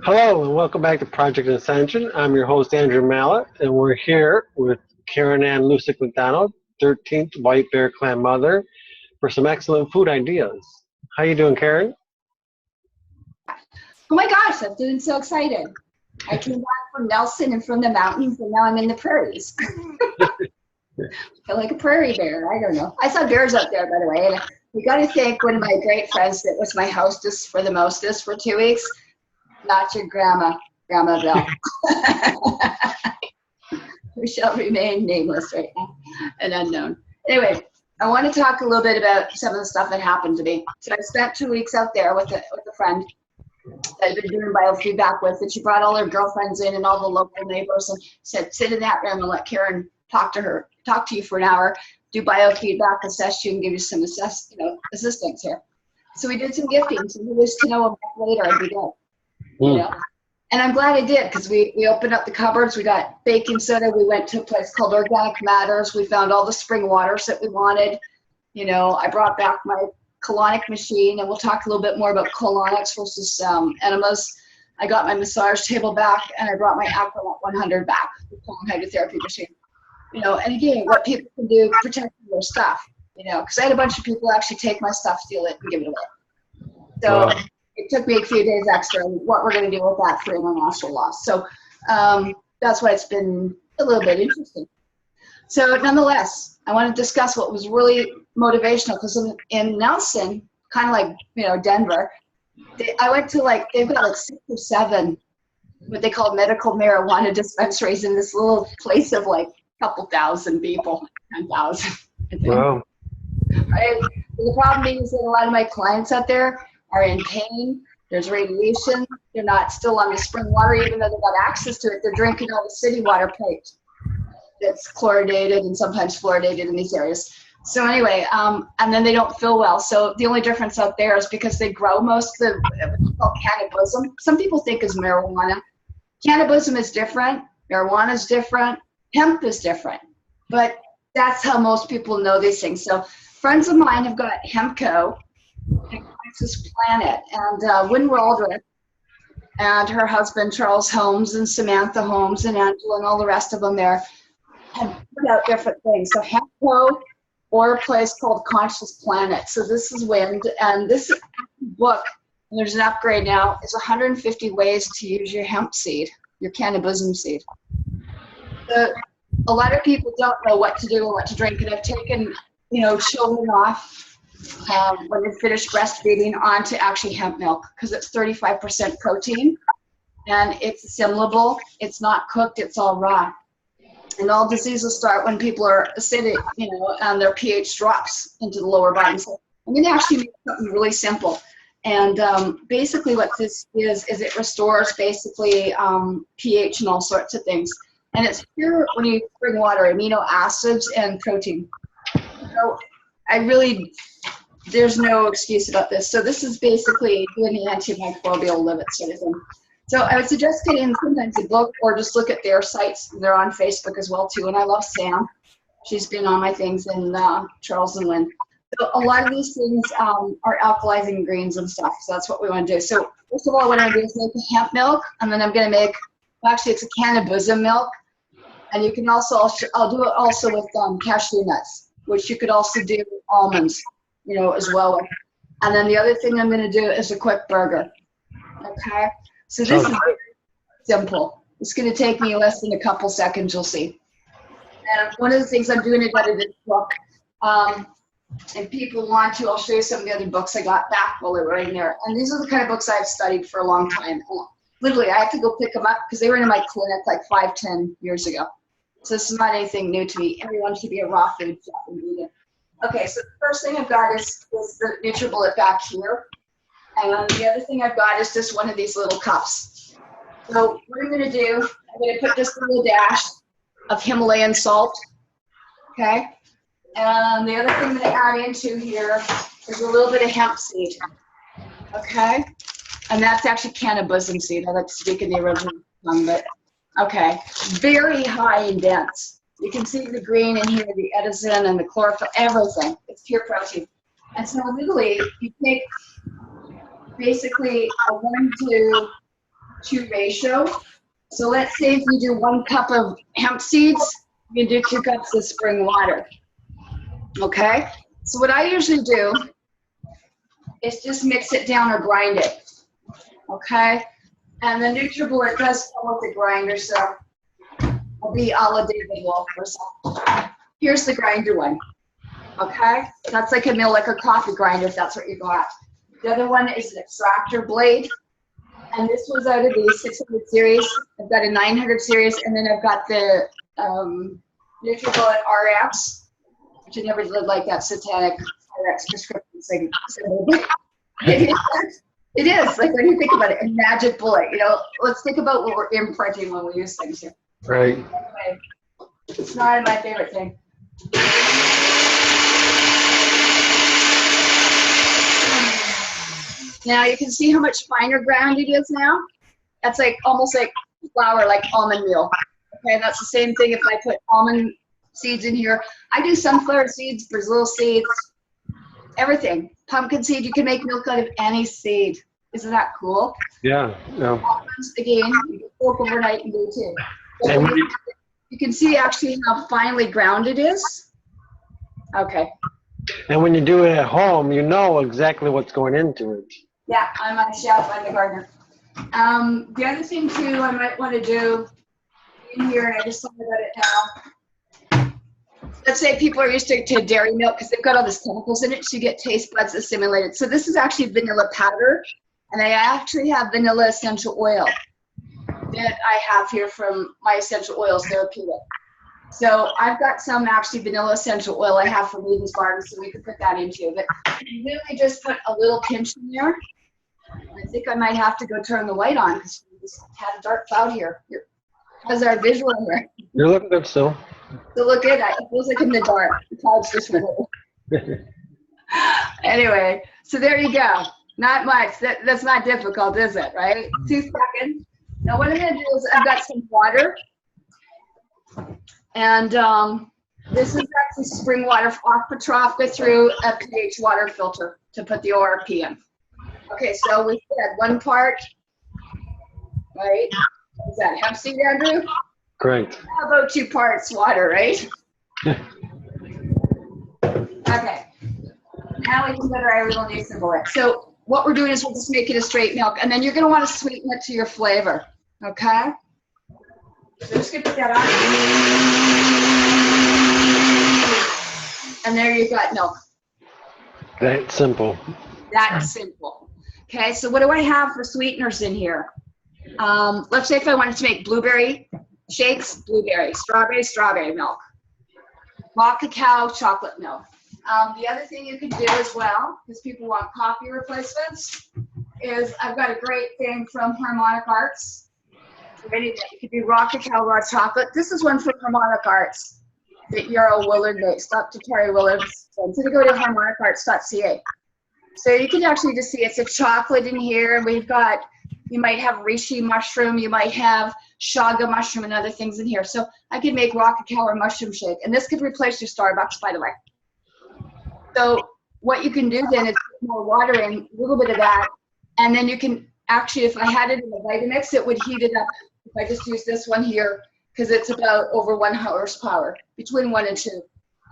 Hello and welcome back to Project Incentian. I'm your host Andrew Mallet, and we're here with Karen Ann Lucyk McDonald, 13th White Bear Clan mother, for some excellent food ideas. How you doing, Karen? Oh my gosh, I'm doing so excited. I came back from Nelson and from the mountains, and now I'm in the prairies. I feel like a prairie bear. I don't know. I saw bears up there, by the way. And you got to thank one of my great friends that was my hostess for the mostest for 2 weeks. Not your Grandma Bill. Who shall remain nameless right now and unknown. Anyway, I want to talk a little bit about some of the stuff that happened to me. So I spent 2 weeks out there with a friend that I've been doing biofeedback with, and she brought all her girlfriends in and all the local neighbors and said, sit in that room and let Karen talk to you for an hour, do biofeedback, assess you, and give you some assistance here. So we did some gifting. So who was to know a month later I'd be dead. You know? And I'm glad I did, because we opened up the cupboards, we got baking soda, we went to a place called Organic Matters, we found all the spring waters that we wanted. You know, I brought back my colonic machine, and we'll talk a little bit more about colonics versus enemas. I got my massage table back, and I brought my Aquanaut 100 back, the colon hydrotherapy machine. You know, and again, what people can do protecting their stuff, you know, because I had a bunch of people actually take my stuff, steal it, and give it away. So it took me a few days extra, and what we're going to do with that for international law. So that's why it's been a little bit interesting. So nonetheless, I want to discuss what was really motivational, because in Nelson, kind of like, you know, Denver, I went to they've got 6 or 7 what they call medical marijuana dispensaries in this little place of a couple thousand people, 10,000. Wow. Right? The problem is that a lot of my clients out there are in pain. There's radiation. They're not still on the spring water, even though they've got access to it. They're drinking all the city water piped that's chloridated and sometimes fluoridated in these areas. So anyway, and then they don't feel well. So the only difference out there is because they grow most of the what's called cannabism. Some people think is marijuana. Cannabism is different. Marijuana is different. Hemp is different. But that's how most people know these things. So friends of mine have got Hempco, this Planet, and Wynn Waldrop, and her husband Charles Holmes, and Samantha Holmes, and Angela, and all the rest of them there have put out different things. So Hempco, or a place called Conscious Planet. So this is Wind, and this book, and there's an upgrade now, is 150 ways to use your hemp seed, your cannabism seed. A lot of people don't know what to do and what to drink, and I've taken, you know, children off when they finish breastfeeding onto actually hemp milk, because it's 35% protein, and it's assimilable, it's not cooked, it's all raw. And all diseases start when people are acidic, you know, and their pH drops into the lower body. So I'm going to actually make something really simple. And basically what this is it restores basically pH and all sorts of things. And it's pure, when you bring water, amino acids and protein. So there's no excuse about this. So this is basically doing the antimicrobial live it sort of thing. So I would suggest getting sometimes a book, or just look at their sites. They're on Facebook as well too. And I love Sam. She's been on my things in Charles and Lynn. So a lot of these things are alkalizing greens and stuff. So that's what we want to do. So first of all, what I'm going to do is make a hemp milk, and then I'm going to make, actually it's a cannabism milk. And you can also, I'll do it also with cashew nuts, which you could also do with almonds, you know, as well. And then the other thing I'm going to do is a quick burger. Okay. So this is very simple. It's going to take me less than a couple seconds, you'll see. And one of the things I'm doing about this book, and people want to, I'll show you some of the other books I got back while they were in there. And these are the kind of books I've studied for a long time. Literally, I have to go pick them up because they were in my clinic 5-10 years ago. So this is not anything new to me. Everyone should be a raw food chef and vegan. Okay, so the first thing I've got is the NutriBullet back here. And the other thing I've got is just one of these little cups. So what I'm going to do, I'm going to put just a little dash of Himalayan salt, okay? And the other thing that I add into here is a little bit of hemp seed, okay? And that's actually cannabism seed. I like to speak in the original tongue, but okay. Very high and dense. You can see the green in here, the edison and the chlorophyll, everything. It's pure protein. And so literally, you take basically a 1 to 2 ratio. So let's say if you do 1 cup of hemp seeds, you can do 2 cups of spring water. Okay? So what I usually do is just mix it down or grind it. Okay? And the NutriBullet does come with a grinder, so I'll be a la David Wolf or something. Here's the grinder one. Okay? That's like a mill, like a coffee grinder if that's what you got. The other one is an extractor blade. And this was out of the 600 series. I've got a 900 series, and then I've got the NutriBullet RX, which I never did like that satanic RX prescription thing. It is, like when you think about it, a magic bullet. You know, let's think about what we're imprinting when we use things here. Right. Anyway, it's not my favorite thing. Now you can see how much finer ground it is now. That's like almost like flour, like almond meal. Okay, and that's the same thing if I put almond seeds in here. I do sunflower seeds, Brazil seeds, everything. Pumpkin seed, you can make milk out of any seed. Isn't that cool? Yeah. Yeah. Almonds, again, you can soak overnight and do too. So And you can see actually how finely ground it is. Okay. And when you do it at home, you know exactly what's going into it. Yeah, I'm on the chef, I'm the gardener. The other thing too I might want to do in here, and I just thought about it now. Let's say people are used to dairy milk because they've got all these chemicals in it, so you get taste buds assimilated. So this is actually vanilla powder, and I actually have vanilla essential oil that I have here from my Essential Oils Therapeutic. So I've got some actually vanilla essential oil I have from Eden's Garden, so we could put that into. But you really just put a little pinch in there. I think I might have to go turn the light on because we just had a dark cloud here. How's our visual here? You're looking good still. So look at it. It feels like in the dark. The clouds just went over. Anyway, so there you go. Not much. That's not difficult, is it? Right? 2 seconds. Now what I'm going to do is I've got some water. And this is actually spring water off Petrofka through a pH water filter to put the ORP in. Okay, so we said 1 part, right? Is that hemp seed, Andrew? Correct. How about 2 parts water, right? Okay. Now we can put our little NutriBullet. So what we're doing is we'll just make it a straight milk, and then you're going to want to sweeten it to your flavor, okay? So just gonna put that on. And there you've got milk. That's simple. That's simple. Okay, so what do I have for sweeteners in here? Let's say if I wanted to make blueberry shakes, blueberry, strawberry milk. Raw cacao, chocolate milk. The other thing you can do as well, because people want coffee replacements, is I've got a great thing from Harmonic Arts. Anything. You could do raw cacao, raw chocolate. This is one from Harmonic Arts that Yarrow Willard makes. Dr. Terry Willard. So to go to harmonicarts.ca. So you can actually just see it's a chocolate in here. We've got, you might have reishi mushroom, you might have shaga mushroom and other things in here. So I could make raw cacao or mushroom shake. And this could replace your Starbucks, by the way. So what you can do then is put more water in, a little bit of that. And then you can actually, if I had it in a Vitamix, it would heat it up. If I just use this one here, because it's about over 1 horsepower, between 1 and 2.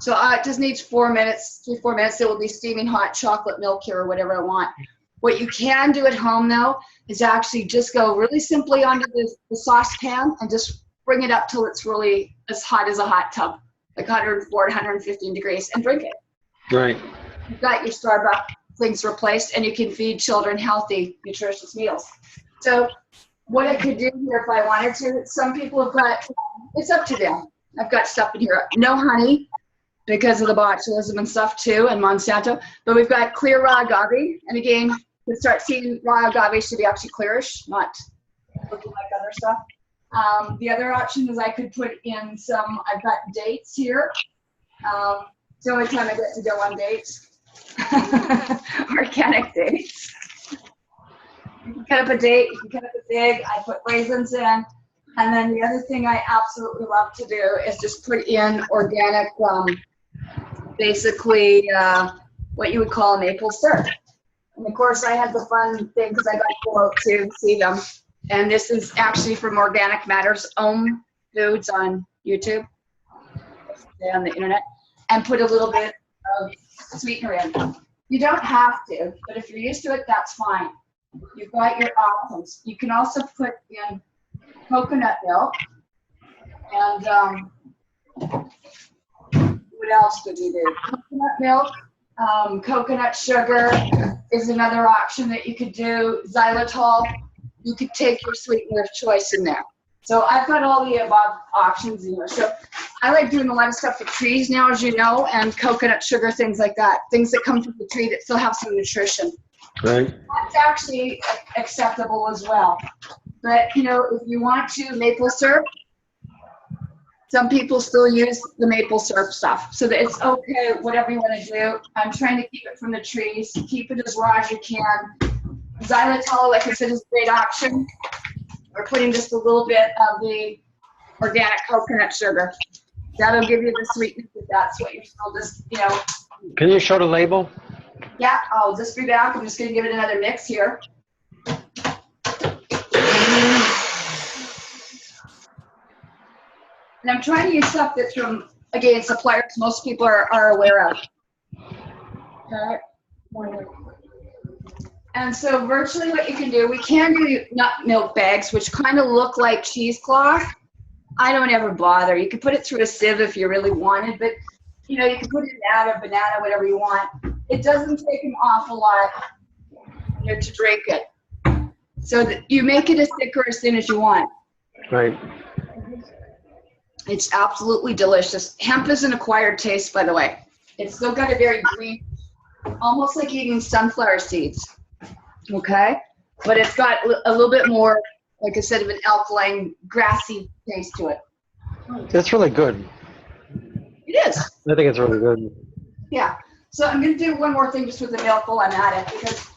So it just needs 4 minutes, 3-4 minutes. It will be steaming hot chocolate milk here or whatever I want. What you can do at home though, is actually just go really simply onto the saucepan and just bring it up till it's really as hot as a hot tub, like 104, 115 degrees, and drink it. Right. You've got your Starbucks things replaced, and you can feed children healthy, nutritious meals. So what I could do here if I wanted to, some people have got, it's up to them. I've got stuff in here. No honey, because of the botulism and stuff too, and Monsanto. But we've got clear raw agave. And again, you start seeing raw agave should be actually clearish, not looking like other stuff. The other option is I could put in some, I've got dates here. It's the only time I get to go on dates. Organic dates. You can cut up a date, you can cut up a fig, I put raisins in. And then the other thing I absolutely love to do is just put in organic, basically what you would call maple syrup. And of course I had the fun thing because I got to go out to see them. And this is actually from Organic Matters Own Foods on YouTube, on the internet, and put a little bit of sweetener in. You don't have to, but if you're used to it, that's fine. You've got your options. You can also put in coconut milk, and what else could you do? Coconut milk, coconut sugar is another option that you could do. Xylitol, you could take your sweetener of choice in there. So I've got all the above options in here. So I like doing a lot of stuff with trees now, as you know, and coconut sugar, things like that. Things that come from the tree that still have some nutrition. Right. That's actually acceptable as well. But, you know, if you want to, maple syrup, some people still use the maple syrup stuff. So that it's okay, whatever you want to do. I'm trying to keep it from the trees, keep it as raw as you can. Xylitol, like I said, is a great option. Or putting just a little bit of the organic coconut sugar. That'll give you the sweetness if that's what you're still just, you know. Can you show the label? Yeah, I'll just be back. I'm just going to give it another mix here. And I'm trying to use stuff that's from, again, suppliers most people are aware of. Okay. And so virtually what you can do, we can do nut milk bags, which kind of look like cheesecloth. I don't ever bother. You can put it through a sieve if you really wanted, but you know, you can put it in that or banana, whatever you want. It doesn't take an awful lot, you know, to drink it. So that you make it as thick or as thin as you want. Right. It's absolutely delicious. Hemp is an acquired taste, by the way. It's still got a very green, almost like eating sunflower seeds. Okay, but it's got a little bit more, like I said, of an alkaline, grassy taste to it. That's really good. It is. I think it's really good. Yeah. So I'm going to do one more thing just with the milk while I'm at it, because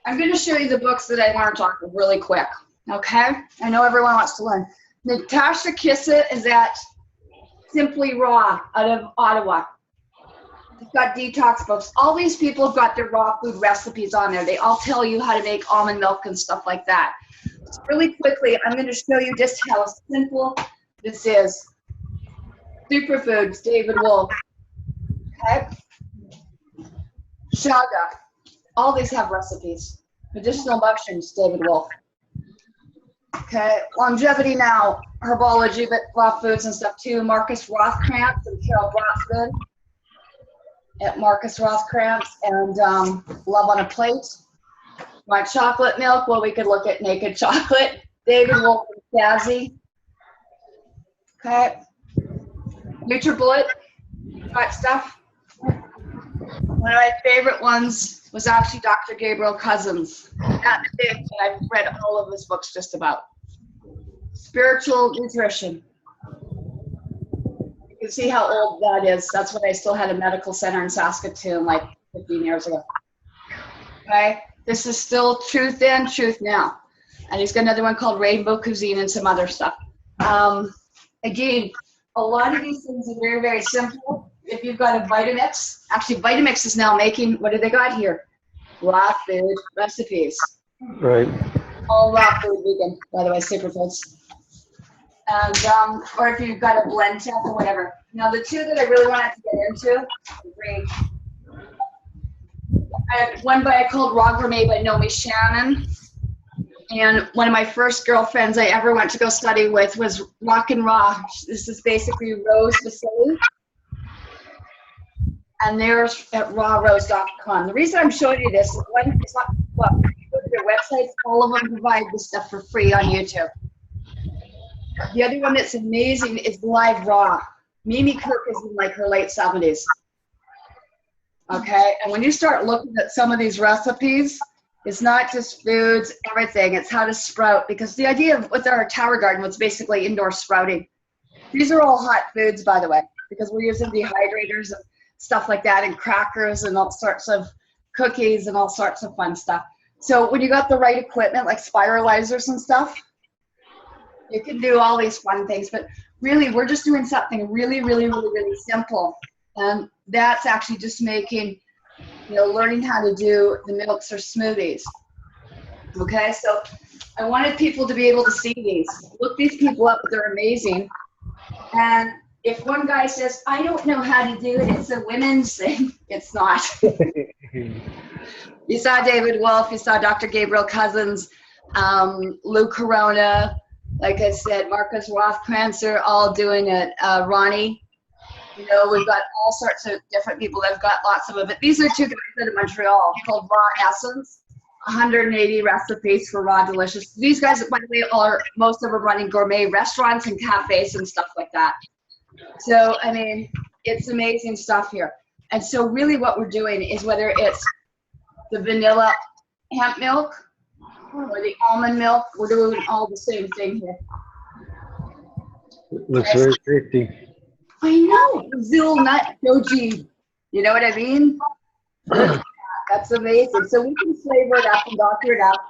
I'm going to show you the books that I learned on really quick. Okay? I know everyone wants to learn. Natasha Kissa is at Simply Raw out of Ottawa. They've got detox books. All these people have got their raw food recipes on there. They all tell you how to make almond milk and stuff like that. So really quickly, I'm going to show you just how simple this is. Superfoods, David Wolf. Okay. Shaga. All these have recipes. Medicinal mushrooms, David Wolf. Okay. Longevity Now, herbology, but raw foods and stuff too. Marcus Rothkrantz and Carol Brotsman at Marcus Rothkrantz, and Love on a Plate. My chocolate milk, well, we could look at Naked Chocolate. David Wolf and Stazzy. Okay. NutriBullet, got stuff. One of my favorite ones was actually Dr. Gabriel Cousens. That's big, and I've read all of his books just about. Spiritual Nutrition. You can see how old that is. That's when I still had a medical center in Saskatoon like 15 years ago. Okay, this is still Truth Then, Truth Now. And he's got another one called Rainbow Cuisine and some other stuff. Again, a lot of these things are very, very simple. If you've got a Vitamix, actually Vitamix is now making, what do they got here? Raw food recipes. Right. All raw food vegan, by the way, superfoods. And, or if you've got a blend tip or whatever. Now the two that I really wanted to get into, I have one by called Raw Gourmet by Nomi Shannon. And one of my first girlfriends I ever went to go study with was Rock and Raw. This is basically Rose Vasily. And there's at rawrose.com. The reason I'm showing you this is one, it's not, well, if you go to their websites, all of them provide this stuff for free on YouTube. The other one that's amazing is Live Raw. Mimi Kirk is in like her late 70s. Okay, and when you start looking at some of these recipes, it's not just foods, everything. It's how to sprout, because the idea of with our tower garden was basically indoor sprouting. These are all hot foods, by the way, because we're using dehydrators and stuff like that, and crackers and all sorts of cookies and all sorts of fun stuff. So when you got the right equipment, like spiralizers and stuff, you can do all these fun things. But really, we're just doing something really, really, really, really simple. And that's actually just making, you know, learning how to do the milks or smoothies. Okay, so I wanted people to be able to see these. Look these people up, they're amazing. And if one guy says, I don't know how to do it, it's a women's thing, it's not. You saw David Wolf, you saw Dr. Gabriel Cousins, Lou Corona, like I said, Marcus Rothkrancer, all doing it. Ronnie, you know, we've got all sorts of different people that have got lots of it. These are two guys out of Montreal called Raw Essence. 180 recipes for raw delicious. These guys, by the way, most of them running gourmet restaurants and cafes and stuff like that. So, I mean, it's amazing stuff here. And so really what we're doing is whether it's the vanilla hemp milk or the almond milk, we're doing all the same thing here. Looks very tasty. I know, Brazil nut gogi. You know what I mean? That's amazing. So we can flavor it up and doctor it up.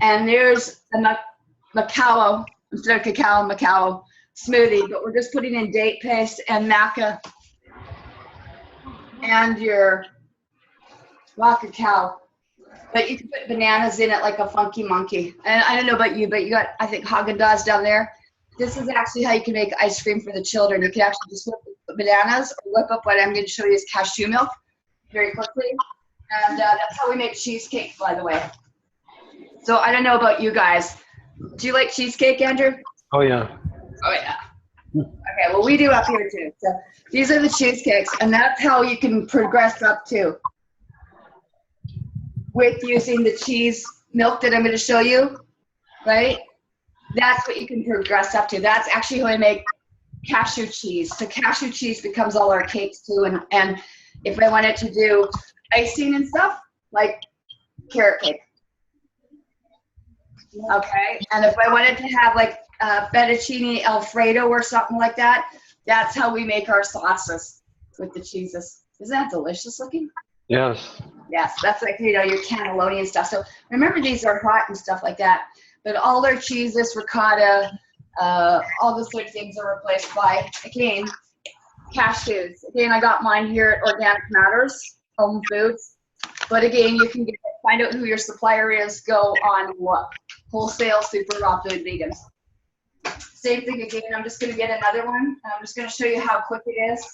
And there's a macao, instead of cacao, macao smoothie, but we're just putting in date paste and maca and your raw cacao. But you can put bananas in it like a funky monkey. And I don't know about you, but you got, I think, Haagen-Dazs down there. This is actually how you can make ice cream for the children. You can actually just whip bananas or whip up what I'm going to show you is cashew milk very quickly. And that's how we make cheesecake, by the way. So I don't know about you guys. Do you like cheesecake, Andrew? Oh, yeah. Oh, yeah. Okay, well, we do up here, too. So these are the cheesecakes, and that's how you can progress up to with using the cheese milk that I'm going to show you, right? That's what you can progress up to. That's actually how I make cashew cheese. So cashew cheese becomes all our cakes, too, and if I wanted to do icing and stuff, like carrot cake. Okay, and if I wanted to have like fettuccine Alfredo or something like that, that's how we make our sauces with the cheeses. Isn't that delicious looking? Yes. Yes, that's like, you know, your cannelloni and stuff. So remember, these are hot and stuff like that, but all their cheeses, ricotta, all those sort of things are replaced by, again, cashews. Again, I got mine here at Organic Matters, Home Foods. But again, you can find out who your supplier is, go on what? Wholesale, super raw food vegans. Same thing again, I'm just gonna get another one, and I'm just gonna show you how quick it is.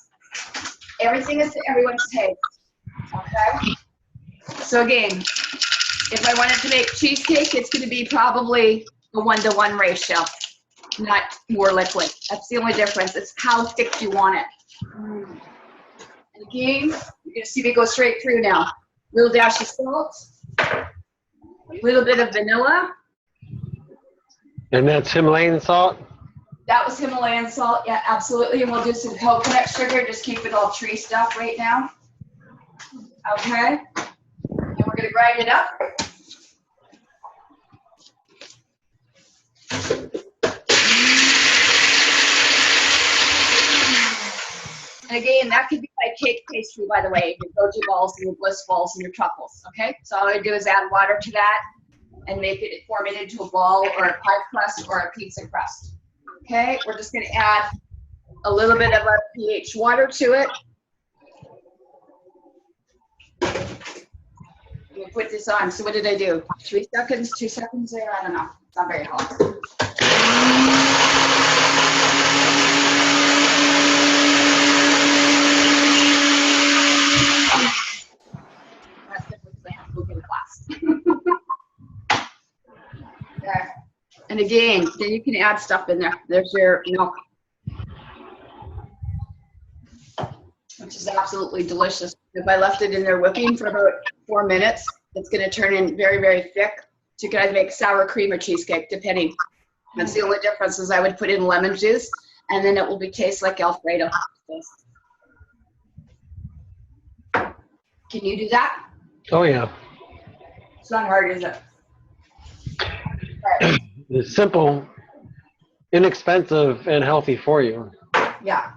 Everything is to everyone's taste, okay? So again, if I wanted to make cheesecake, it's gonna be probably a 1-to-1 ratio, not more liquid. That's the only difference, it's how thick you want it. And again, you're gonna see me go straight through now. Little dash of salt, a little bit of vanilla. And that's Himalayan salt? That was Himalayan salt, yeah, absolutely. And we'll do some coconut sugar, just keep it all tree stuff right now. Okay, and we're gonna grind it up. And again, that could be like cake pastry, by the way, your goji balls and your bliss balls and your truffles, okay? So all I do is add water to that and form it into a ball or a pie crust or a pizza crust, okay? We're just gonna add a little bit of our pH water to it. We put this on, so what did I do? 3 seconds, 2 seconds there, I don't know, it's not very hot. There. And again, then you can add stuff in there. There's your milk, which is absolutely delicious. If I left it in there whipping for about 4 minutes, it's going to turn in very, very thick. So you can either make sour cream or cheesecake, depending. That's the only difference is I would put in lemon juice, and then it will taste like Alfredo. Can you do that? Oh, yeah. It's not hard, is it? Right. It's simple, inexpensive, and healthy for you. Yeah.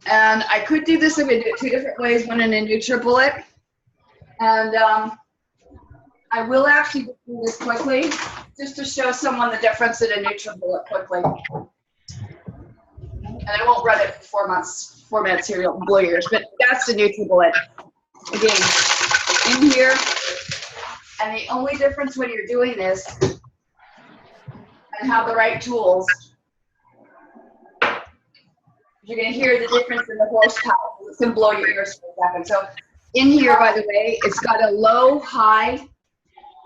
And I could do this, I'm going to do it 2 different ways, one in a NutriBullet. And I will actually do this quickly, just to show someone the difference in a NutriBullet quickly. And I won't run it for 4 minutes here, you'll blow your ears, but that's the NutriBullet. Again, in here, And the only difference when you're doing this and have the right tools, you're going to hear the difference in the horsepower. It's going to blow your ears for a second. So in here, by the way, it's got a low, high,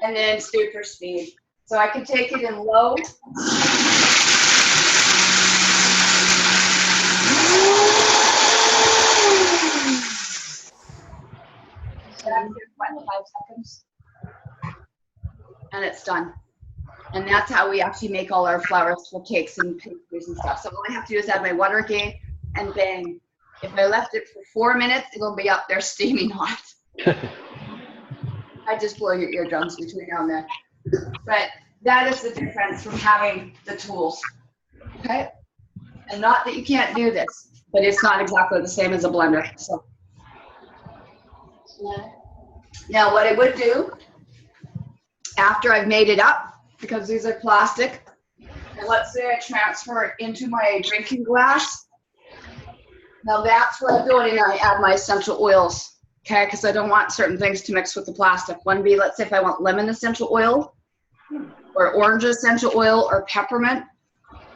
and then super speed. So I can take it in low. About 5 seconds. And it's done. And that's how we actually make all our flours for cakes and pastries and stuff. So all I have to do is add my water again, and bang. If I left it for 4 minutes, it'll be up there steaming hot. I just blow your eardrums between now and then. But that is the difference from having the tools. Okay? And not that you can't do this, but it's not exactly the same as a blender. So now what I would do after I've made it up, because these are plastic, and let's say I transfer it into my drinking glass. Now that's where I go in and I add my essential oils, okay? Because I don't want certain things to mix with the plastic. One be, let's say if I want lemon essential oil, or orange essential oil, or peppermint,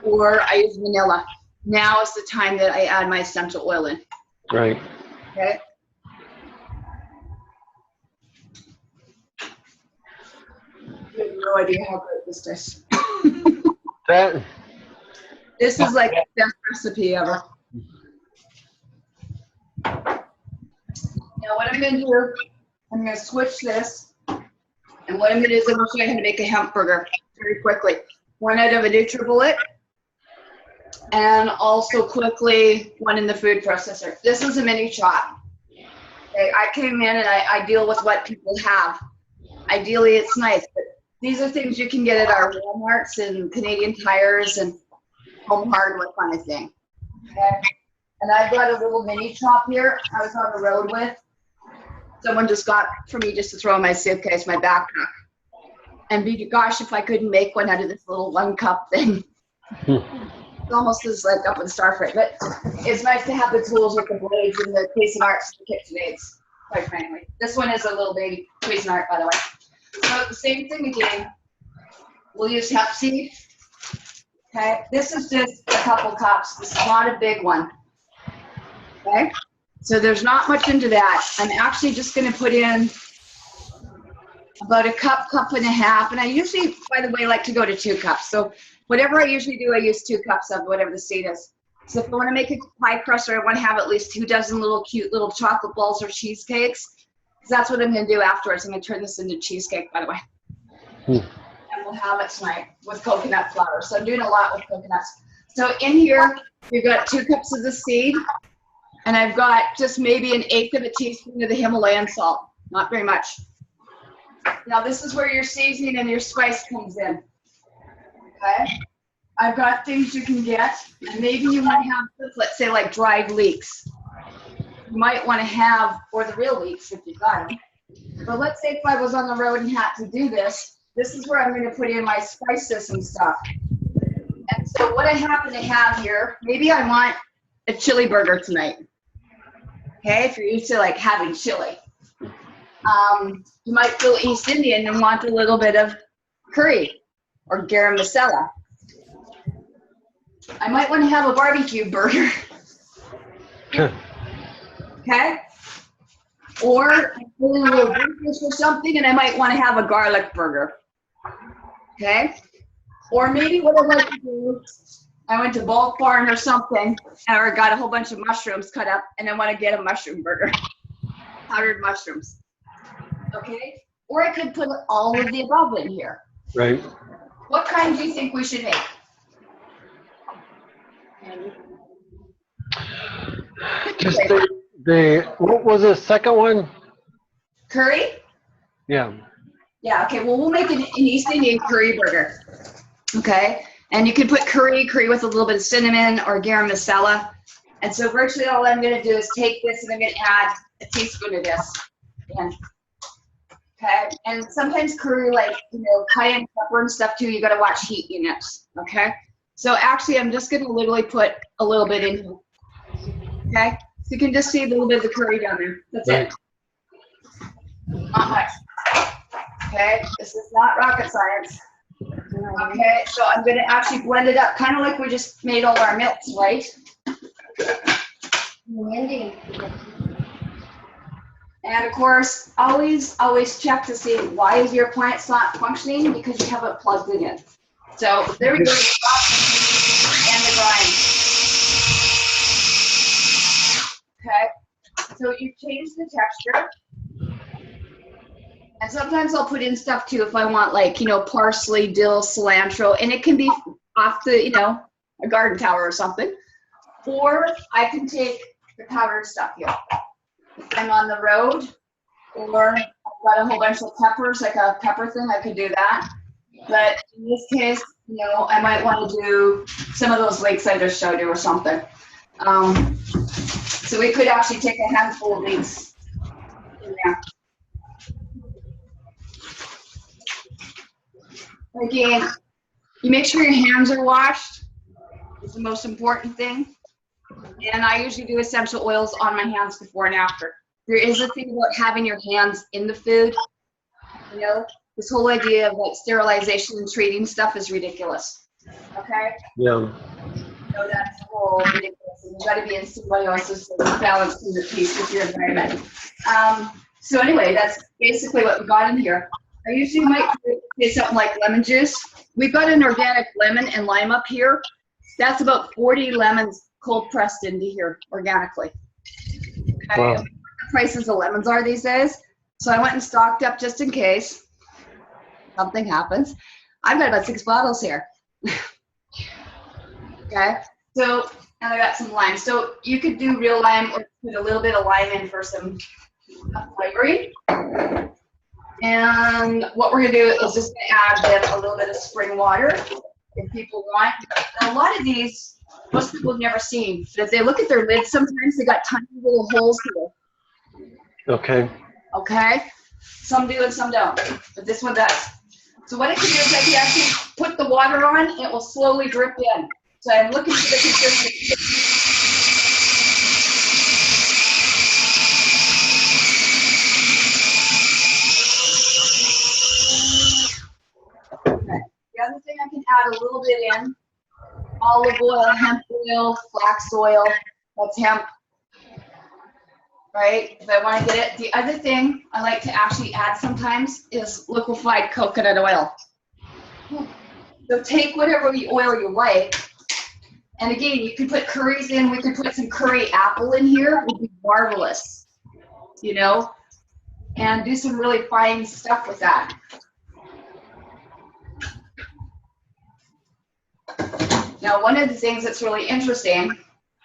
or I use vanilla. Now is the time that I add my essential oil in. Right. Okay. You have no idea how good this is. That. This is like the best recipe ever. Now what I'm going to do, I'm going to switch this. And what I'm going to do is I'm going to show you how to make a hemp burger very quickly. One out of a NutriBullet. And also quickly one in the food processor. This is a mini chop. Okay, I came in and I deal with what people have. Ideally it's nice, but these are things you can get at our Walmarts and Canadian Tires and Home Hardware kind of thing. Okay? And I've got a little mini chop here I was on the road with. Someone just got for me just to throw in my suitcase, my backpack. And gosh, if I couldn't make one out of this little 1 cup thing. It almost is like up in Starfreight, but it's nice to have the tools with the blades and the Cuisinart and the KitchenAids, quite frankly. This one is a little baby Cuisinart, by the way. So the same thing again. We'll use hemp seed. Okay, this is just a couple cups. This is not a big one. Okay, so there's not much into that. I'm actually just going to put in about a cup, cup and a half, and I usually, by the way, like to go to 2 cups. So whatever I usually do, I use 2 cups of whatever the seed is. So if I want to make a pie crust, or I want to have at least 2 dozen little cute little chocolate balls or cheesecakes, because that's what I'm going to do afterwards. I'm going to turn this into cheesecake, by the way. And we'll have it tonight with coconut flour. So I'm doing a lot with coconuts. So in here, you've got 2 cups of the seed, and I've got just maybe 1/8 of a teaspoon of the Himalayan salt. Not very much. Now this is where your seasoning and your spice comes in. Okay, I've got things you can get, and maybe you might have, let's say, like dried leeks. You might want to have, or the real leeks if you've got them. But let's say if I was on the road and had to do this, this is where I'm going to put in my spices and stuff. And so what I happen to have here, maybe I want a chili burger tonight. Okay, if you're used to like having chili. You might feel East Indian and want a little bit of curry or garam masala. I might want to have a barbecue burger. Okay? Or I'm feeling a little British or something, and I might want to have a garlic burger. Okay? Or maybe what I like to do, I went to Bulk Barn or something, or got a whole bunch of mushrooms cut up, and I want to get a mushroom burger. Powdered mushrooms. Okay? Or I could put all of the above in here. Right. What kind do you think we should make? Just the what was the second one? Curry? Yeah. Yeah, okay, well, we'll make an East Indian curry burger. Okay? And you can put curry with a little bit of cinnamon or garam masala. And so virtually all I'm going to do is take this and I'm going to add a teaspoon of this in. Okay? And sometimes curry, like, you know, cayenne pepper and stuff too, you got to watch heat units. Okay? So actually, I'm just going to literally put a little bit in here. Okay? So you can just see a little bit of the curry down there. That's it. Not much. Okay, this is not rocket science. Okay, so I'm going to actually blend it up, kind of like we just made all our milks, right? And of course, always check to see why is your plant not functioning, because you haven't plugged it in. So there we go, and the grind. Okay, so you change the texture. And sometimes I'll put in stuff too if I want, like, you know, parsley, dill, cilantro, and it can be off the, you know, a garden tower or something. Or I can take the powdered stuff here. If I'm on the road, or I've got a whole bunch of peppers, like a pepper thing, I could do that. But in this case, you know, I might want to do some of those lakes I just showed you or something. So we could actually take a handful of these in there. Again, you make sure your hands are washed. It's the most important thing. And I usually do essential oils on my hands before and after. There is a thing about having your hands in the food. You know, this whole idea of like sterilization and treating stuff is ridiculous. Okay? Yeah. So that's all ridiculous. And you got to be in symbiosis and balance in the peace with your environment. So anyway, that's basically what we got in here. I usually might say something like lemon juice. We've got an organic lemon and lime up here. That's about 40 lemons cold pressed into here organically. Okay. Wow. The prices of lemons are these days. So I went and stocked up just in case something happens. I've got about 6 bottles here. Okay. So, and I got some lime. So you could do real lime or put a little bit of lime in for some flavoring. And what we're gonna do is just add a little bit of spring water if people want. And a lot of these, most people have never seen, but if they look at their lids, sometimes they got tiny little holes here. Okay. Okay? Some do and some don't, but this one does. So what it can do is I can actually put the water on, and it will slowly drip in. So I'm looking for the consistency. The other thing I can add a little bit in, olive oil, hemp oil, flax oil, that's hemp, right? If I want to get it. The other thing I like to actually add sometimes is liquefied coconut oil. So take whatever the oil you like, and again, you can put curries in, we could put some curry apple in here, it would be marvelous, you know, and do some really fine stuff with that. Now, one of the things that's really interesting,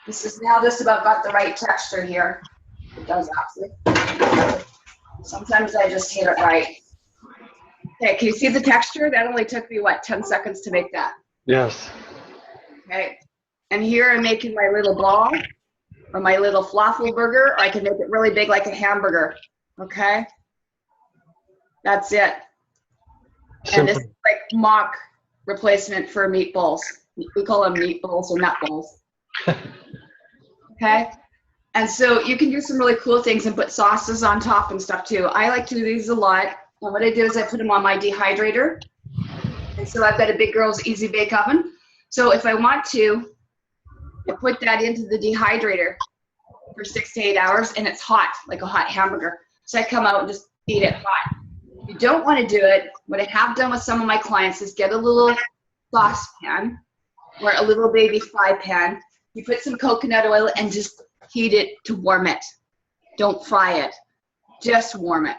this is now just about got the right texture here. It does actually. Sometimes I just hit it right. Okay, can you see the texture? That only took me, what, 10 seconds to make that? Yes. Okay, and here I'm making my little ball, or my little falafel burger, or I can make it really big like a hamburger, okay? That's it. And this is like mock replacement for meatballs. We call them meatballs or nutballs. Okay? And so you can do some really cool things and put sauces on top and stuff too. I like to do these a lot. And what I do is I put them on my dehydrator. And so I've got a Big Girl's Easy Bake Oven. So if I want to, I put that into the dehydrator for 6 to 8 hours, and it's hot, like a hot hamburger. So I come out and just eat it hot. If you don't want to do it, what I have done with some of my clients is get a little saucepan or a little baby fry pan. You put some coconut oil and just heat it to warm it. Don't fry it, just warm it.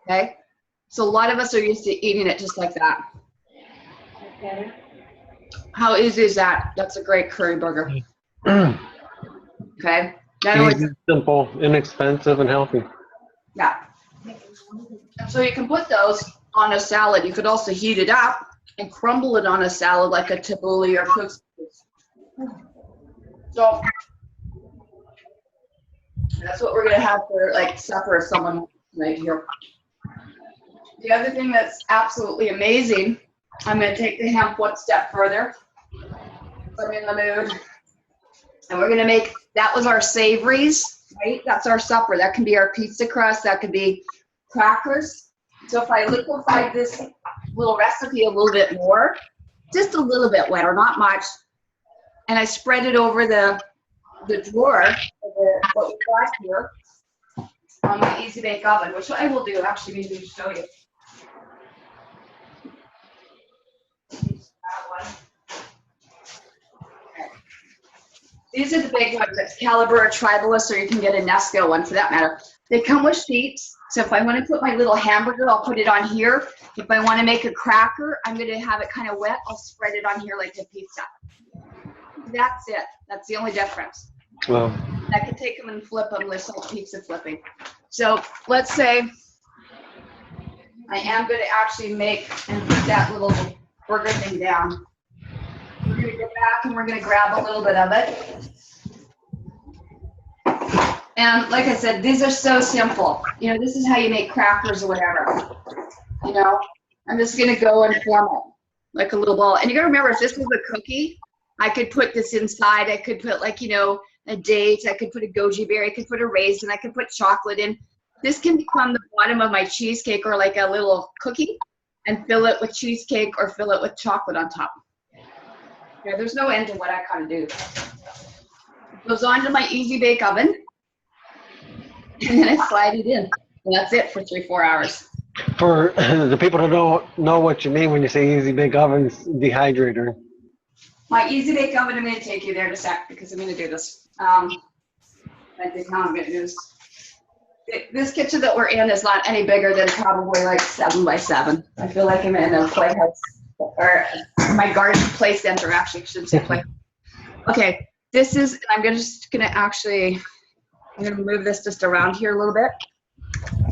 Okay? So a lot of us are used to eating it just like that. Okay. How easy is that? That's a great curry burger. Okay. Easy, simple, inexpensive, and healthy. Yeah. So you can put those on a salad. You could also heat it up and crumble it on a salad like a tabbouleh or couscous. So that's what we're gonna have for like supper. Someone right here. The other thing that's absolutely amazing, I'm gonna take the hemp one step further. I'm in the mood, and we're gonna make. That was our savories, right? That's our supper. That can be our pizza crust. That could be crackers. So if I liquefy this little recipe a little bit more, just a little bit wetter, not much, and I spread it over the drawer, what we got here, on my Easy Bake Oven, which I will do, actually, maybe to show you. These are the big ones. It's Caliber or Tribalist, or you can get a Nesco one for that matter. They come with sheets. So if I want to put my little hamburger, I'll put it on here. If I want to make a cracker, I'm going to have it kind of wet. I'll spread it on here like a pizza. That's it. That's the only difference. Well, I can take them and flip them. There's some pizza flipping. So let's say I am going to actually make and put that little burger thing down. We're going to go back and we're going to grab a little bit of it. And like I said, these are so simple. You know, this is how you make crackers or whatever. You know, I'm just going to go and form it like a little ball. And you got to remember, if this was a cookie, I could put this inside. I could put, like, you know, a date. I could put a goji berry. I could put a raisin. I could put chocolate in. This can become the bottom of my cheesecake, or like a little cookie, and fill it with cheesecake or fill it with chocolate on top. Yeah, there's no end to what I kind of do. It goes onto my Easy Bake Oven, and then I slide it in. And that's it for 3-4 hours. for the people who don't know what you mean when you say Easy Bake Oven's dehydrator. My Easy Bake Oven, I'm going to take you there in a sec because I'm going to do this. I think how I'm going to do this. This kitchen that we're in is not any bigger than probably like 7 by 7. I feel like I'm in a playhouse, or my garden play center, actually, I shouldn't say play. Okay, this is, I'm just going to actually, I'm going to move this just around here a little bit,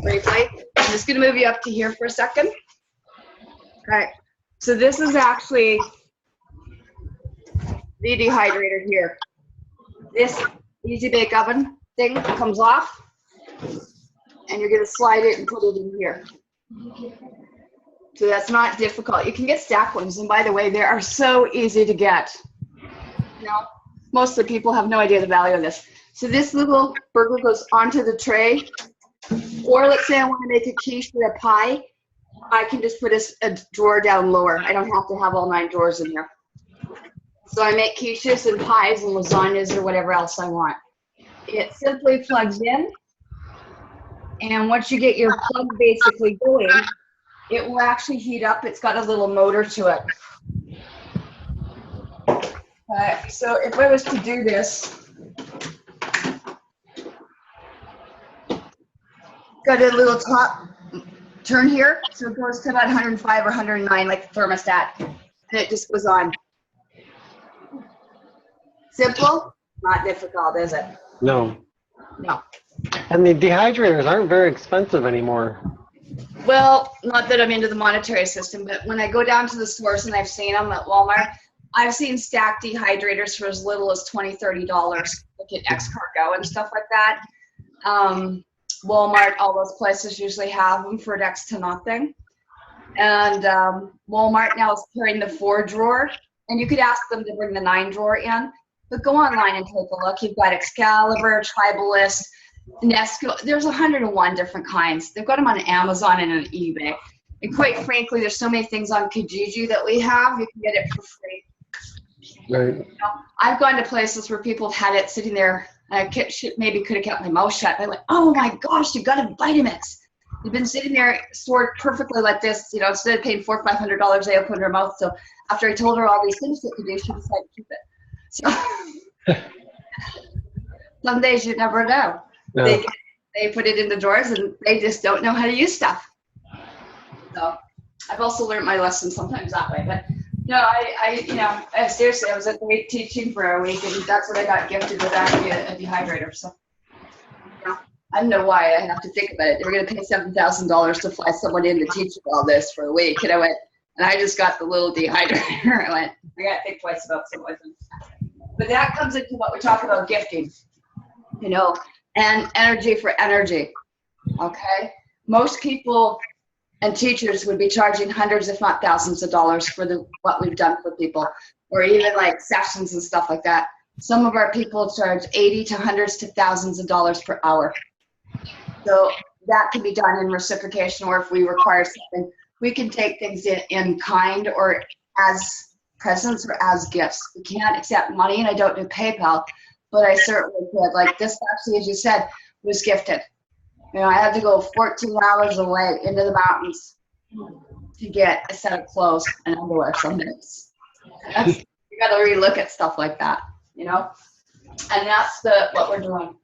briefly. I'm just going to move you up to here for a second. Okay, so this is actually the dehydrator here. This Easy Bake Oven thing comes off, and you're going to slide it and put it in here. So that's not difficult. You can get stack ones, and by the way, they are so easy to get. You know, most of the people have no idea the value of this. So this little burger goes onto the tray, or let's say I want to make a quiche or a pie, I can just put a drawer down lower. I don't have to have all 9 drawers in here. So I make quiches and pies and lasagnas or whatever else I want. It simply plugs in, and once you get your plug basically going, it will actually heat up. It's got a little motor to it. So if I was to do this, got a little top turn here, so it goes to about 105 or 109 like the thermostat, and it just goes on. Simple, not difficult, is it? No. No. And the dehydrators aren't very expensive anymore. Well, not that I'm into the monetary system, but when I go down to the stores and I've seen them at Walmart, I've seen stacked dehydrators for as little as $20, $30. Look at X-Cargo and stuff like that. Walmart, all those places usually have them for next to nothing. And Walmart now is carrying the 4 drawer, and you could ask them to bring the 9 drawer in, but go online and take a look. You've got Excalibur, Tribalist, Nesco. There's 101 different kinds. They've got them on Amazon and on eBay. And quite frankly, there's so many things on Kijiji that we have, you can get it for free. Right. You know, I've gone to places where people have had it sitting there, and I maybe could have kept my mouth shut. I went, oh my gosh, you got a Vitamix. You've been sitting there stored perfectly like this, you know, instead of paying $400 or $500, they opened her mouth. So after I told her all these things that could do, she decided to keep it. So some days you never know. No. They put it in the drawers and they just don't know how to use stuff. So I've also learned my lesson sometimes that way. But no, I seriously, I was at the week teaching for a week, and that's what I got gifted with, actually a dehydrator. So you know, I don't know why. I have to think about it. They were going to pay $7,000 to fly someone in to teach all this for a week, and I went, and I just got the little dehydrator. I went, I got to think twice about something. But that comes into what we talk about gifting, you know, and energy for energy. Okay, most people and teachers would be charging hundreds, if not thousands of dollars for what we've done for people, or even like sessions and stuff like that. Some of our people charge 80 to hundreds to thousands of dollars per hour. So that can be done in reciprocation, or if we require something, we can take things in kind or as presents or as gifts. We can't accept money, and I don't do PayPal, but I certainly could. Like this actually, as you said, was gifted. You know, I had to go 14 hours away into the mountains to get a set of clothes and underwear from this. You got to really look at stuff like that, you know? And that's what we're doing.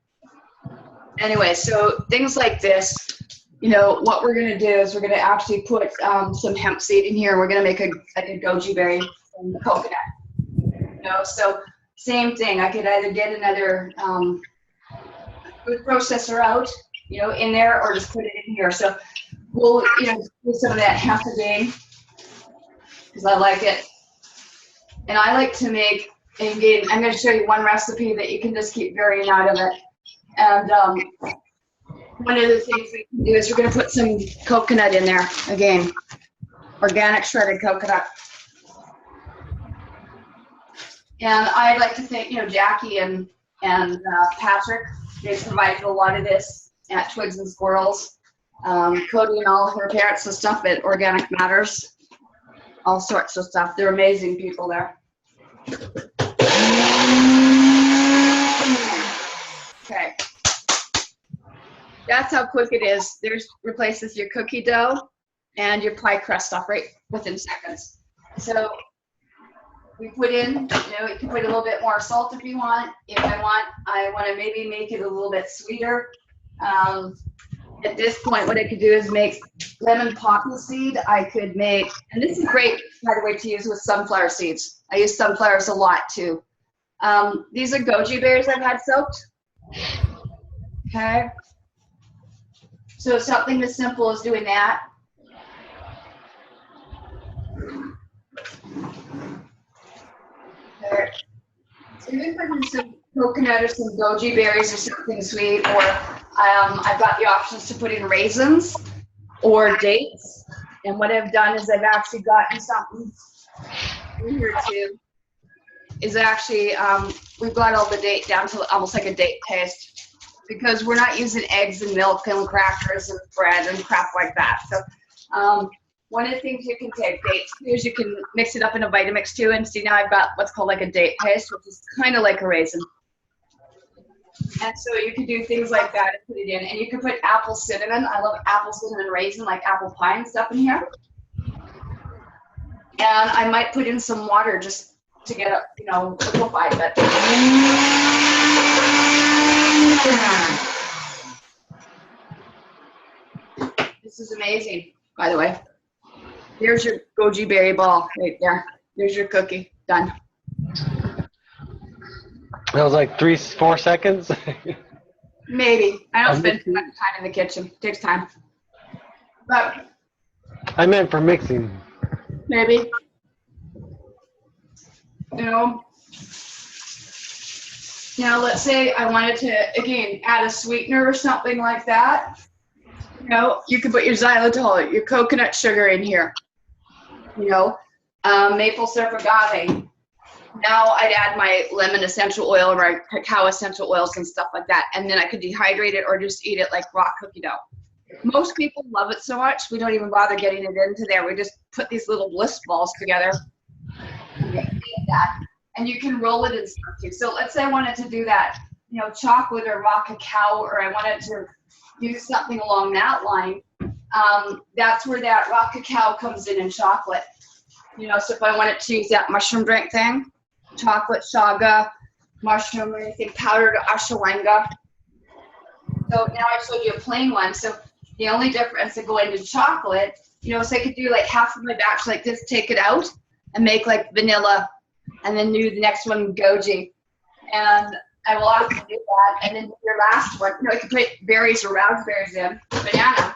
Anyway, so things like this, you know, what we're going to do is we're going to actually put some hemp seed in here. We're going to make a goji berry from the coconut. You know, so same thing. I could either get another food processor out, you know, in there, or just put it in here. So we'll, you know, do some of that hemp again because I like it. And I like to make, and again, I'm going to show you one recipe that you can just keep varying out of it. And one of the things we can do is we're going to put some coconut in there again, organic shredded coconut. And I'd like to thank, you know, Jackie and Patrick. They provided a lot of this at Twigs and Squirrels. Cody and all her parents and stuff at Organic Matters. All sorts of stuff. They're amazing people there. Okay. That's how quick it is. There's replaces your cookie dough and your pie crust stuff right within seconds. So we put in, you know, you can put a little bit more salt if you want. If I want to maybe make it a little bit sweeter. At this point, what I could do is make lemon poppy seed. I could make, and this is great, by the way, to use with sunflower seeds. I use sunflowers a lot too. These are goji berries I've had soaked. Okay. So something as simple as doing that. Okay. So you can put in some coconut or some goji berries or something sweet, or I've got the options to put in raisins or dates. And what I've done is I've actually gotten something in here too. Is actually, we've got all the date down to almost like a date paste because we're not using eggs and milk and crackers and bread and crap like that. So one of the things you can take dates is you can mix it up in a Vitamix too, and see now I've got what's called like a date paste, which is kind of like a raisin. And so you can do things like that and put it in. And you can put apple cinnamon. I love apple cinnamon raisin, like apple pie and stuff in here. And I might put in some water just to get it, you know, liquefied. But this is amazing, by the way. There's your goji berry ball right there. There's your cookie. Done. That was like 3-4 seconds. Maybe. I don't spend too much time in the kitchen. It takes time. But I meant for mixing. maybe. You know. Now let's say I wanted to, again, add a sweetener or something like that. You know, you could put your xylitol, your coconut sugar in here. You know, maple syrup agave. Now I'd add my lemon essential oil or my cacao essential oils and stuff like that. And then I could dehydrate it or just eat it like raw cookie dough. Most people love it so much, we don't even bother getting it into there. We just put these little bliss balls together. And you can roll it in stuff too. So let's say I wanted to do that, you know, chocolate or raw cacao, or I wanted to do something along that line. That's where that raw cacao comes in and chocolate. You know, so if I wanted to use that mushroom drink thing, chocolate shaga, mushroom, or anything powdered ashwagandha. So now I showed you a plain one. So the only difference to go into chocolate, you know, so I could do like half of my batch like this, take it out and make like vanilla, and then do the next one goji. And I will often do that. And then your last one, you know, you can put berries or raspberries in, banana.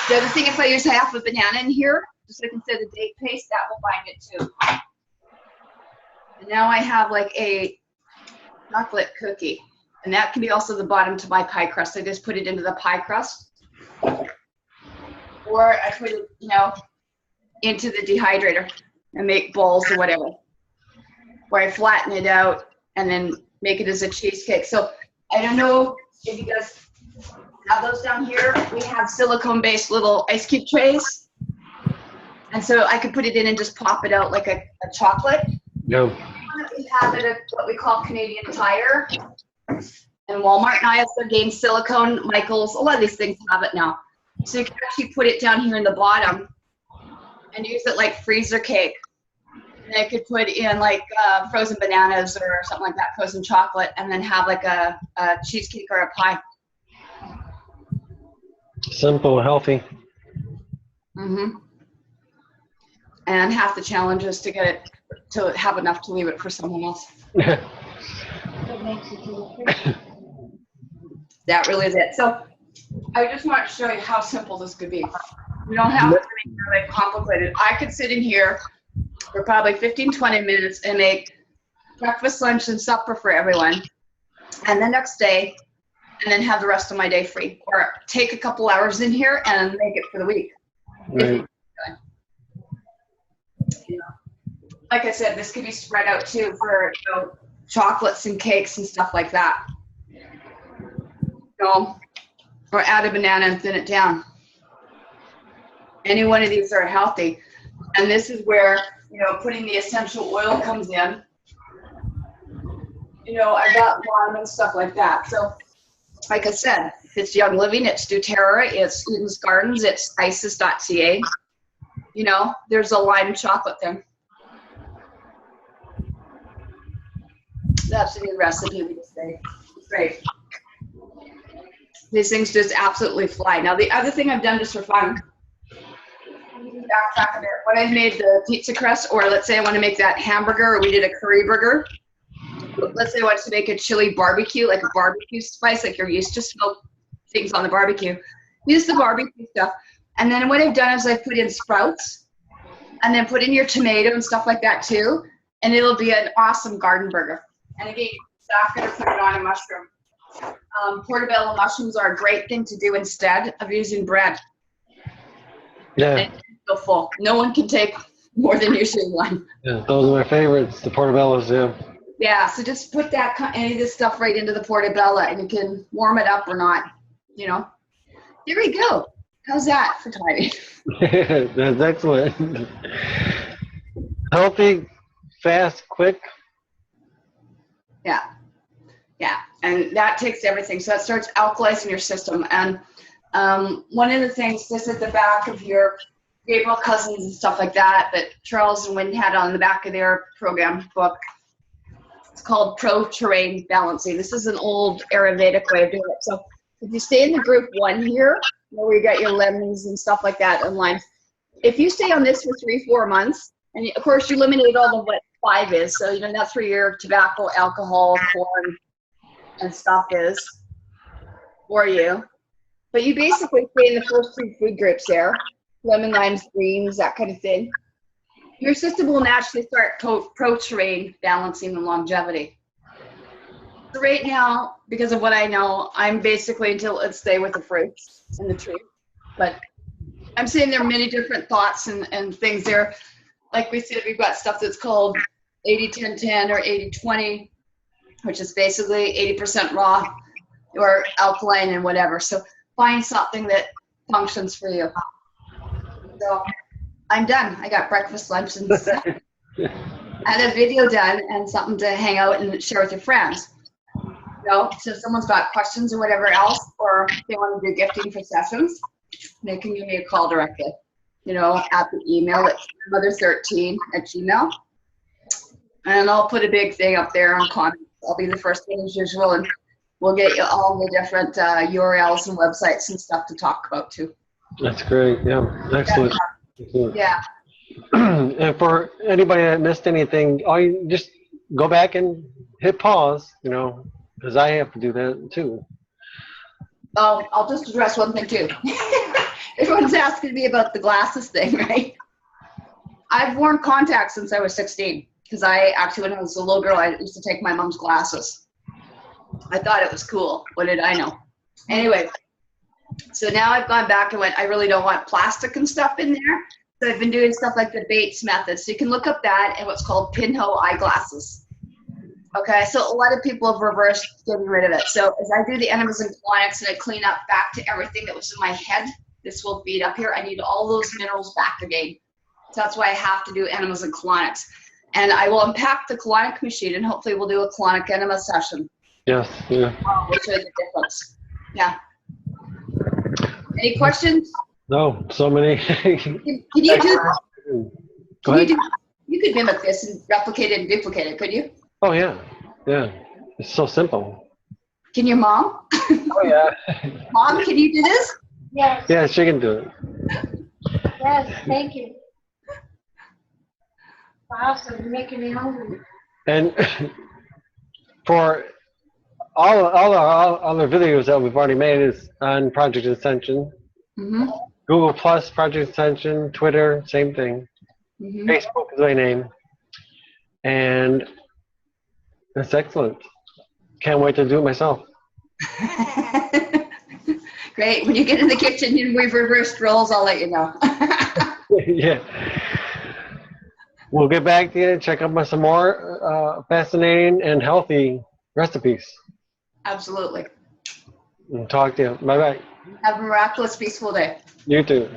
The other thing, if I use half a banana in here, just like instead of the date paste, that will bind it too. And now I have like a chocolate cookie. And that can be also the bottom to my pie crust. I just put it into the pie crust. Or I put it, you know, into the dehydrator and make balls or whatever. Or I flatten it out and then make it as a cheesecake. So I don't know, if you guys have those down here, we have silicone-based little ice cube trays. And so I could put it in and just pop it out like a chocolate. Yeah. We have it at what we call Canadian Tire and Walmart. Now I also gained silicone, Michaels, a lot of these things have it now. So you can actually put it down here in the bottom and use it like freezer cake. And I could put in like frozen bananas or something like that, frozen chocolate, and then have like a cheesecake or a pie. Simple, healthy. Mm-hmm. And half the challenge is to get it to have enough to leave it for someone else. That really is it. So I just want to show you how simple this could be. You don't have to make it really complicated. I could sit in here for probably 15, 20 minutes and make breakfast, lunch, and supper for everyone. And the next day, and then have the rest of my day free. Or take a couple hours in here and make it for the week. Right. Like I said, this could be spread out too for chocolates and cakes and stuff like that. Or add a banana and thin it down. Any one of these are healthy. And this is where, putting the essential oil comes in. I got lime and stuff like that. So, like I said, it's Young Living, it's doTERRA, it's Eden's Gardens, it's isis.ca. There's a lime chocolate thing. That's a new recipe we just made. Great. These things just absolutely fly. Now, the other thing I've done just for fun, backtrack a bit. When I've made the pizza crust, or let's say I want to make that hamburger, or we did a curry burger. Let's say I want to make a chili barbecue, like a barbecue spice, like you're used to smoke things on the barbecue. Use the barbecue stuff. And then what I've done is I've put in sprouts, and then put in your tomato and stuff like that too, and it'll be an awesome garden burger. And again, staff gonna put it on a mushroom. Portobello mushrooms are a great thing to do instead of using bread. Yeah. And go full. No one can take more than usually one. Yeah, those are my favorites, the portobellos, yeah. Yeah, so just put any of this stuff right into the portobello, and you can warm it up or not. There we go. How's that for timing? That's excellent. Healthy, fast, quick. Yeah, and that takes everything. So that starts alkalizing your system. And one of the things, just at the back of your Gabriel Cousins and stuff like that Charles and Wynn had on the back of their program book, it's called Pro-Terrain Balancing. This is an old Ayurvedic way of doing it. So if you stay in the group 1 here, where you got your lemons and stuff like that and limes, if you stay on this for 3-4 months, and of course you eliminate all of what 5 is, so that's where your tobacco, alcohol, corn, and stuff is for you. But you basically stay in the first 3 food groups there, lemon, limes, greens, that kind of thing. Your system will naturally start pro-terrain balancing and longevity. So right now, because of what I know, I'm basically until let's stay with the fruits and the tree. But I'm saying there are many different thoughts and things there. Like we said, we've got stuff that's called 80-10-10 or 80-20, which is basically 80% raw or alkaline and whatever. So find something that functions for you. So I'm done. I got breakfast, lunch, and stuff. I had a video done and something to hang out and share with your friends. So if someone's got questions or whatever else, or they want to do gifting for sessions, they can give me a call directly, at the email at mother13@gmail. And I'll put a big thing up there on comments. I'll be the first one as usual, and we'll get you all the different URLs and websites and stuff to talk about too. That's great. Yeah, excellent. Yeah. And for anybody that missed anything, you just go back and hit pause, because I have to do that too. I'll just address one thing too. Everyone's asking me about the glasses thing, right? I've worn contacts since I was 16 because I actually, when I was a little girl, I used to take my mom's glasses. I thought it was cool. What did I know? Anyway, so now I've gone back and went, I really don't want plastic and stuff in there. So I've been doing stuff like the Bates method. So you can look up that and what's called pinhole eyeglasses. Okay, so a lot of people have reversed getting rid of it. So as I do the enemas and colonics and I clean up back to everything that was in my head, this will feed up here. I need all those minerals back again. So that's why I have to do enemas and colonics. And I will unpack the colonic machine and hopefully we'll do a colonic enema session. Yes, yeah. We'll show you the difference. Yeah. Any questions? No, so many. Can you do, Go ahead. you could mimic this and replicate it and duplicate it, could you? Oh, yeah. Yeah. It's so simple. Can your mom? Oh, yeah. Mom, can you do this? Yes, Yeah, she can do it. yes, thank you. Wow, so you're making me hungry. And for all our other videos that we've already made is on Project Ascension. Mm-hmm. Google Plus, Project Ascension, Twitter, same thing. Mm-hmm. Facebook is my name. And that's excellent. Can't wait to do it myself. Great. When you get in the kitchen and we've reversed roles, I'll let you know. Yeah. We'll get back to you and check out some more fascinating and healthy recipes. Absolutely. And talk to you. Bye-bye. Have a miraculous, peaceful day. You too.